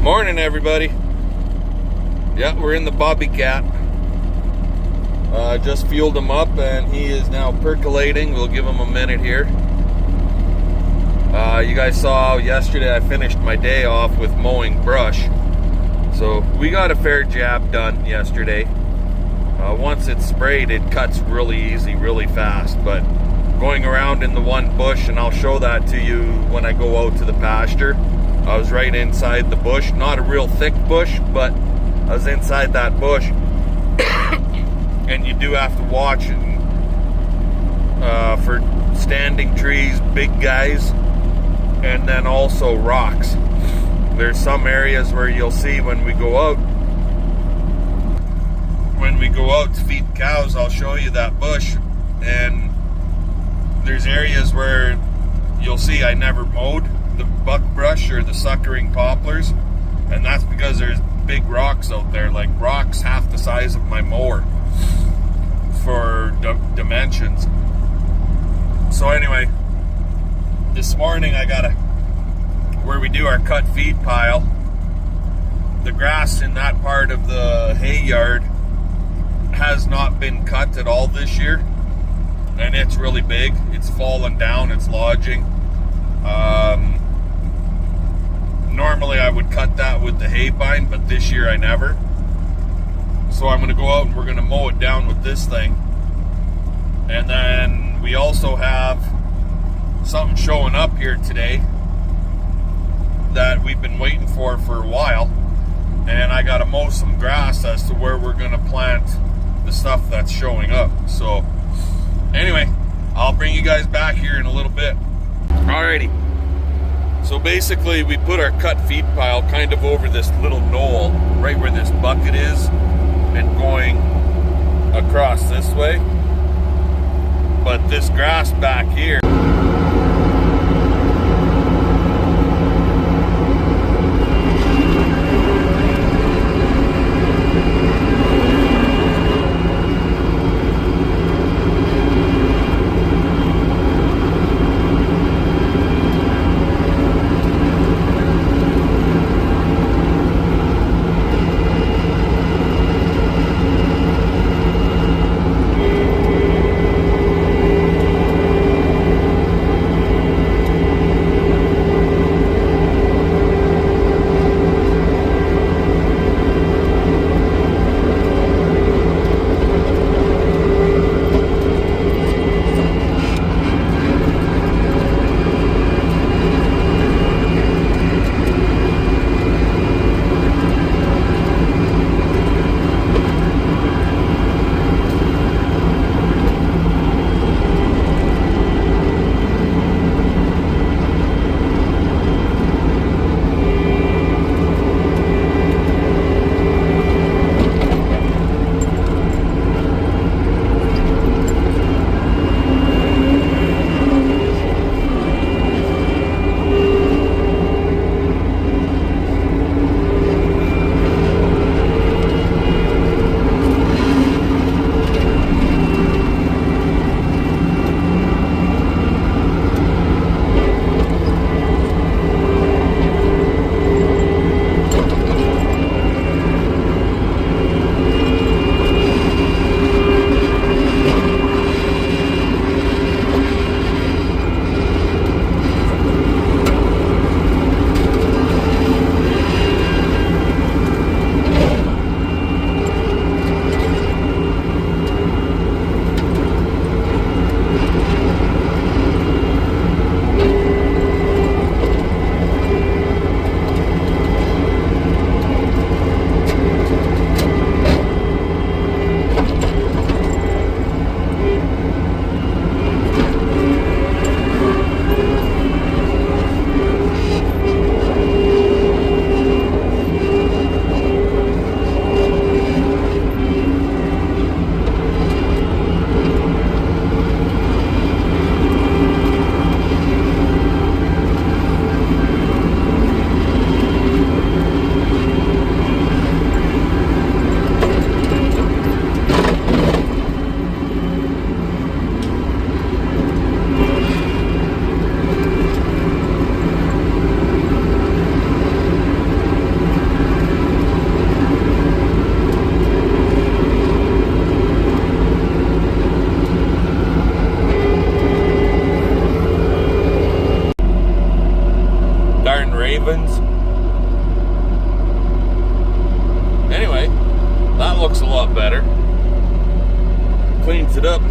Morning, everybody. Yeah, we're in the Bobby Cat. Just fueled him up and he is now percolating. We'll give him a minute here. You guys saw yesterday I finished my day off with mowing brush. So we got a fair job done yesterday. Once it's sprayed, it cuts really easy, really fast. But going around in the one bush, and I'll show that to you when I go out to the pasture. I was right inside the bush, not a real thick bush, but I was inside that bush. And you do have to watch for standing trees, big guys, and then also rocks. There's some areas where you'll see when we go out to feed cows, I'll show you that bush, and there's areas where you'll see I never mowed the buckbrush or the suckering poplars, and that's because there's big rocks out there, like rocks half the size of my mower for dimensions. So anyway, this morning I got where we do our cut feed pile, the grass in that part of the hay yard has not been cut at all this year, and it's really big. It's fallen down, it's lodging. Normally I would cut that with the hay bind, but this year I never. So I'm going to go out and we're going to mow it down with this thing. And then we also have something showing up here today that we've been waiting for a while. And I got to mow some grass as to where we're going to plant the stuff that's showing up. So anyway, I'll bring you guys back here in a little bit. Alrighty. So basically we put our cut feed pile kind of over this little knoll, right where this bucket is, and going across this way. But this grass back here,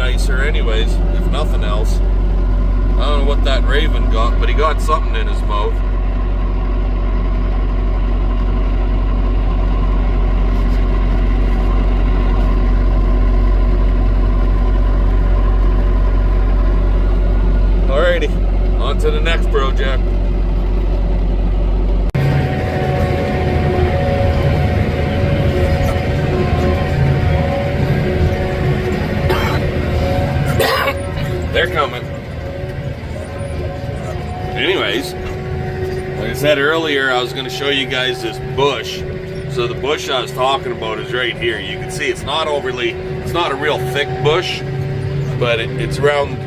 nicer anyways, if nothing else. I don't know what that raven got, but he got something in his mouth. Alrighty, on to the next project. They're coming. Anyways, like I said earlier, I was going to show you guys this bush. So the bush I was talking about is right here. You can see it's not a real thick bush, but it's around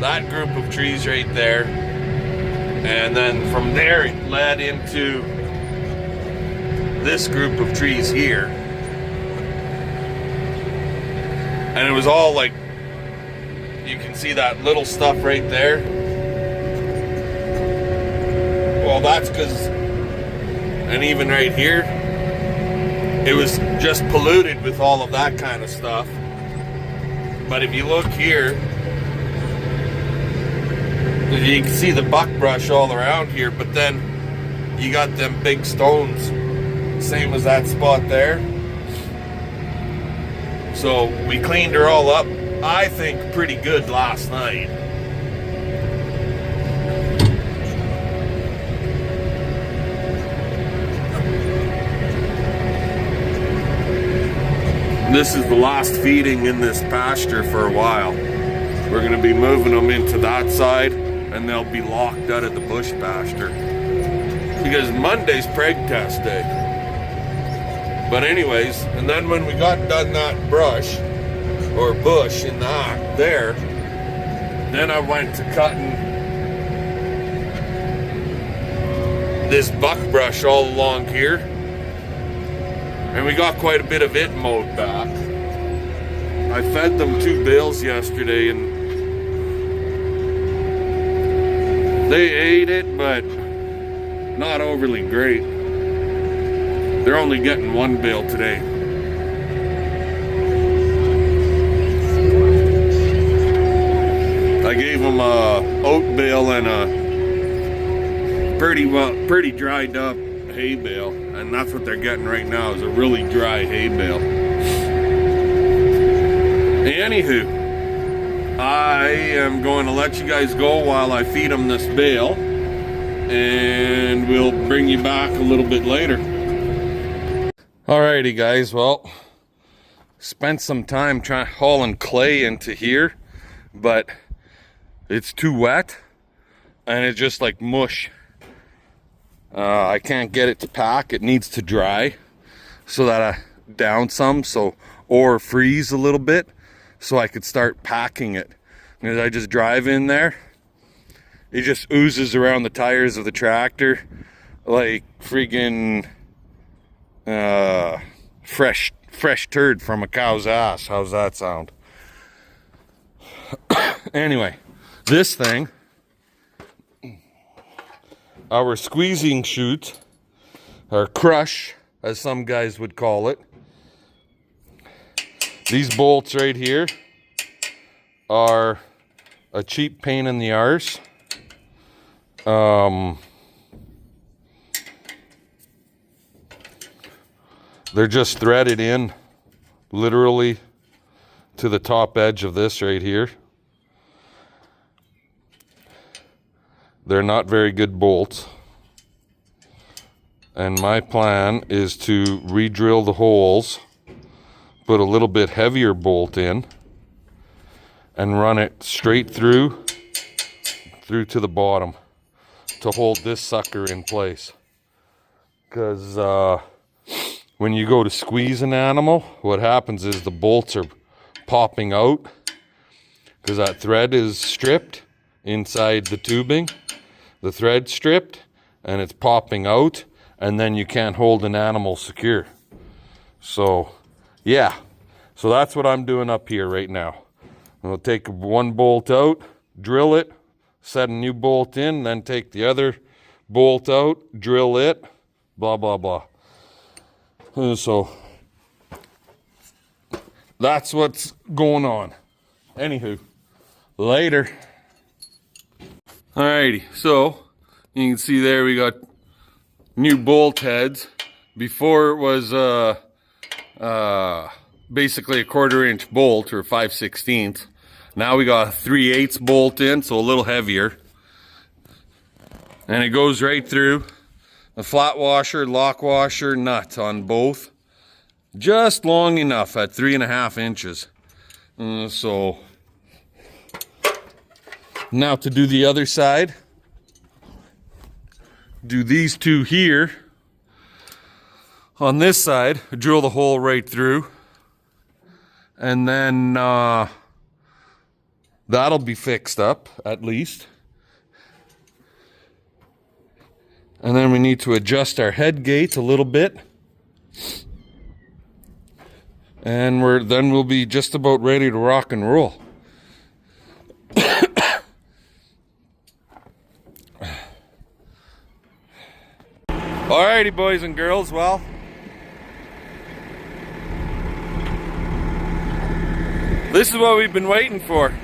that group of trees right there. And then from there it led into this group of trees here. And it was all like, you can see that little stuff right there. Well, that's because, and even right here, it was just polluted with all of that kind of stuff. But if you look here, you can see the buckbrush all around here, but then you got them big stones, same as that spot there. So we cleaned her all up, I think, pretty good last night. This is the last feeding in this pasture for a while. We're going to be moving them into that side, and they'll be locked out of the bush pasture because Monday's preg test day. But anyways, and then when we got done that brush or bush in that there, then I went to cutting this buckbrush all along here, and we got quite a bit of it mowed back. I fed them 2 bales yesterday, and they ate it, but not overly great. They're only getting 1 bale today. I gave them a oat bale and a pretty dried up hay bale, and that's what they're getting right now, is a really dry hay bale. Anywho, I am going to let you guys go while I feed them this bale, and we'll bring you back a little bit later. Alrighty guys, well, spent some time hauling clay into here, but it's too wet and it's just like mush. I can't get it to pack. It needs to dry so that I down some, or freeze a little bit so I could start packing it. And as I just drive in there, it just oozes around the tires of the tractor like freaking fresh turd from a cow's ass. How's that sound? Anyway, this thing, our squeezing chute, or crush as some guys would call it, these bolts right here are a cheap pain in the arse. They're just threaded in literally to the top edge of this right here. They're not very good bolts. And my plan is to re-drill the holes, put a little bit heavier bolt in, and run it straight through to the bottom to hold this sucker in place. Because when you go to squeeze an animal, what happens is the bolts are popping out because that thread is stripped inside the tubing. The thread's stripped and it's popping out, and then you can't hold an animal secure. So yeah, so that's what I'm doing up here right now. I'll take 1 bolt out, drill it, set a new bolt in, then take the other bolt out, drill it, blah blah blah. So that's what's going on. Anywho, later. Alrighty, so you can see there we got new bolt heads. Before it was basically a 1/4 inch bolt or 5/16. Now we got a 3/8 bolt in, so a little heavier. And it goes right through the flat washer, lock washer, nut on both. Just long enough at 3.5 inches. So now to do the other side, do these two here. On this side, drill the hole right through. And then that'll be fixed up at least. And then we need to adjust our head gate a little bit. And we'll be just about ready to rock and roll. Alrighty, boys and girls, well, this is what we've been waiting for.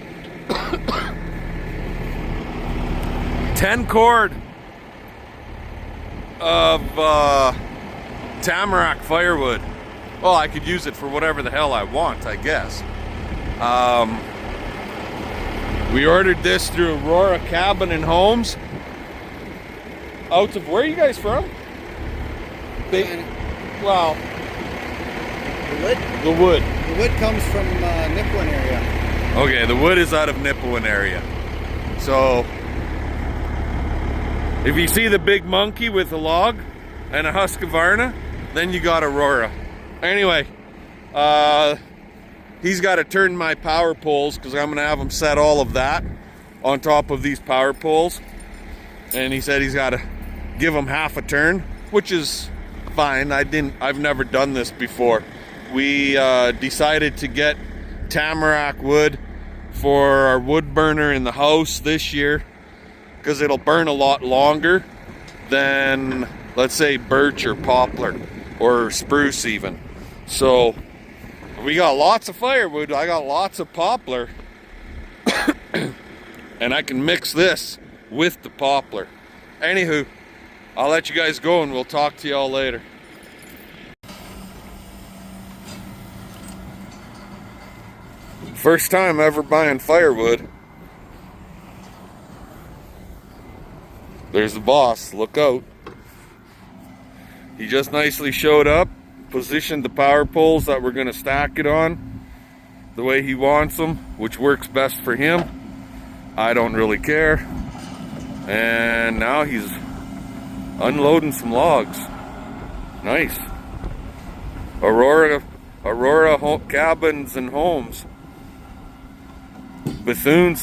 10 cord of tamarack firewood. Well, I could use it for whatever the hell I want, I guess. We ordered this through Aurora Cabin and Homes. Out of, where are you guys from? Well, the wood? The wood. The wood comes from Nipawin area. Okay, the wood is out of Nipawin area. So, if you see the big monkey with a log and a Husqvarna, then you got Aurora. Anyway, he's got to turn my power poles because I'm going to have him set all of that on top of these power poles. And he said he's got to give them half a turn, which is fine. I've never done this before. We decided to get tamarack wood for our wood burner in the house this year because it'll burn a lot longer than, let's say, birch or poplar or spruce even. So we got lots of firewood. I got lots of poplar. And I can mix this with the poplar. Anywho, I'll let you guys go and we'll talk to y'all later. First time ever buying firewood. There's the boss, look out. He just nicely showed up, positioned the power poles that we're gonna stack it on the way he wants them, which works best for him. I don't really care. And now he's unloading some logs. Nice. Aurora Cabins and Homes. Bethune /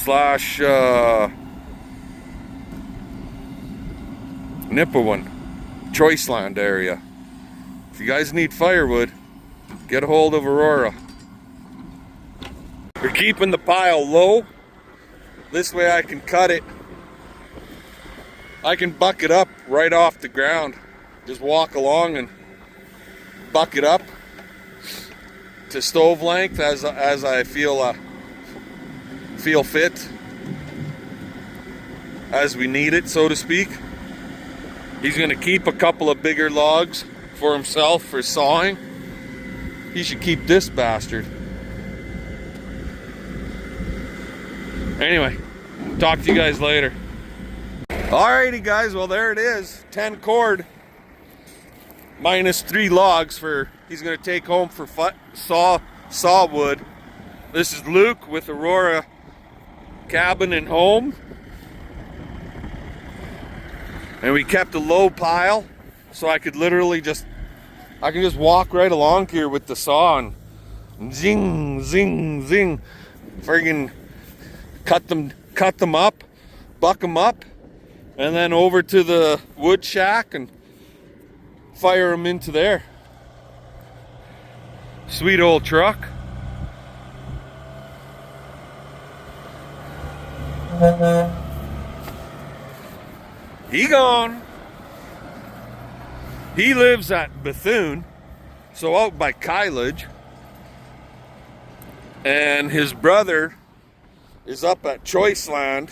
Nipawin, Choiceland area. If you guys need firewood, get a hold of Aurora. We're keeping the pile low. This way I can cut it. I can buck it up right off the ground. Just walk along and buck it up to stove length as I feel fit, as we need it, so to speak. He's gonna keep a couple of bigger logs for himself for sawing. He should keep this bastard. Anyway, talk to you guys later. Alrighty guys, well there it is. 10 cord minus 3 logs for he's gonna take home for saw wood. This is Luke with Aurora Cabin and Home. And we kept a low pile so I could literally just walk right along here with the saw and zing, zing, zing. Friggin' cut them up, buck them up, and then over to the wood shack and fire them into there. Sweet old truck. He gone. He lives at Bethune, so out by Kylage. And his brother is up at Choice Land,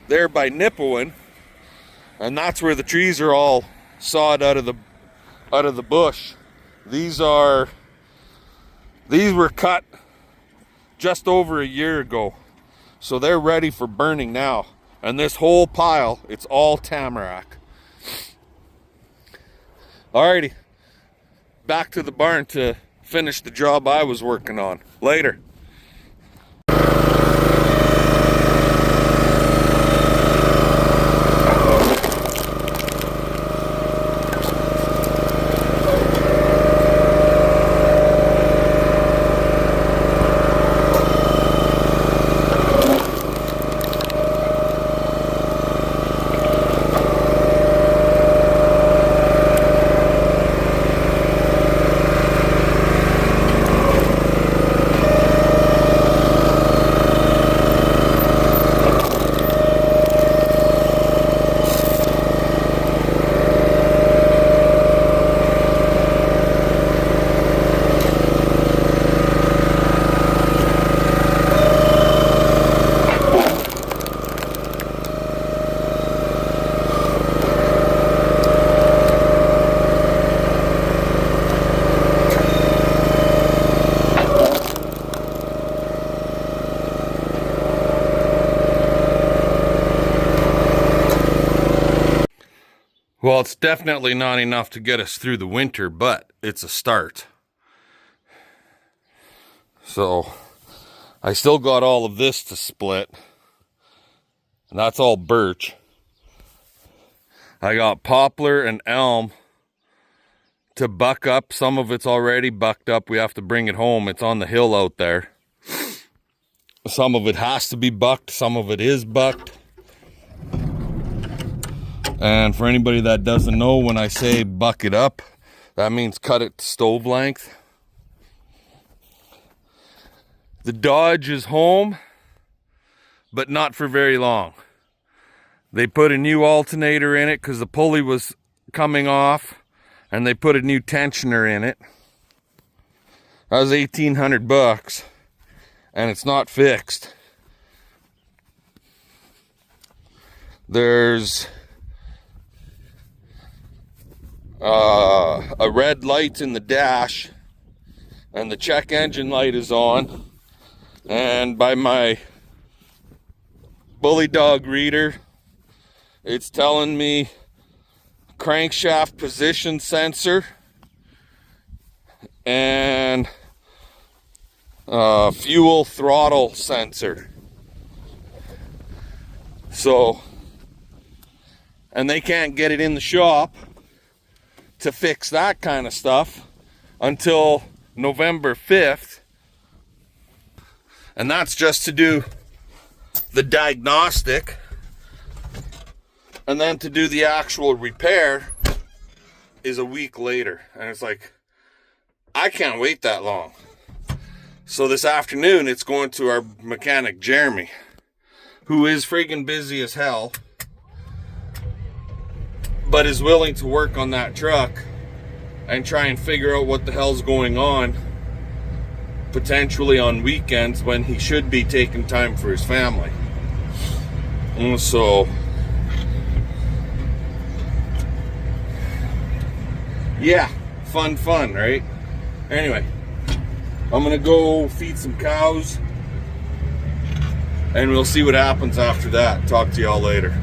there by Nipawin, and that's where the trees are all sawed out of the bush. These were cut just over a year ago, so they're ready for burning now. And this whole pile, it's all tamarack. Alrighty, back to the barn to finish the job I was working on. Later. Well, it's definitely not enough to get us through the winter, but it's a start. So, I still got all of this to split. And that's all birch. I got poplar and elm to buck up. Some of it's already bucked up. We have to bring it home. It's on the hill out there. Some of it has to be bucked. Some of it is bucked. And for anybody that doesn't know, when I say buck it up, that means cut it to stove length. The Dodge is home, but not for very long. They put a new alternator in it because the pulley was coming off, and they put a new tensioner in it. That was $1,800, and it's not fixed. There's a red light in the dash, and the check engine light is on, and by my bully dog reader, it's telling me crankshaft position sensor and fuel throttle sensor. So, and they can't get it in the shop to fix that kind of stuff until November 5th. And that's just to do the diagnostic. And then to do the actual repair is a week later. And it's like, I can't wait that long. So this afternoon, it's going to our mechanic, Jeremy, who is friggin' busy as hell, but is willing to work on that truck and try and figure out what the hell's going on, potentially on weekends when he should be taking time for his family. And so, yeah, fun, right? Anyway, I'm gonna go feed some cows, and we'll see what happens after that. Talk to y'all later.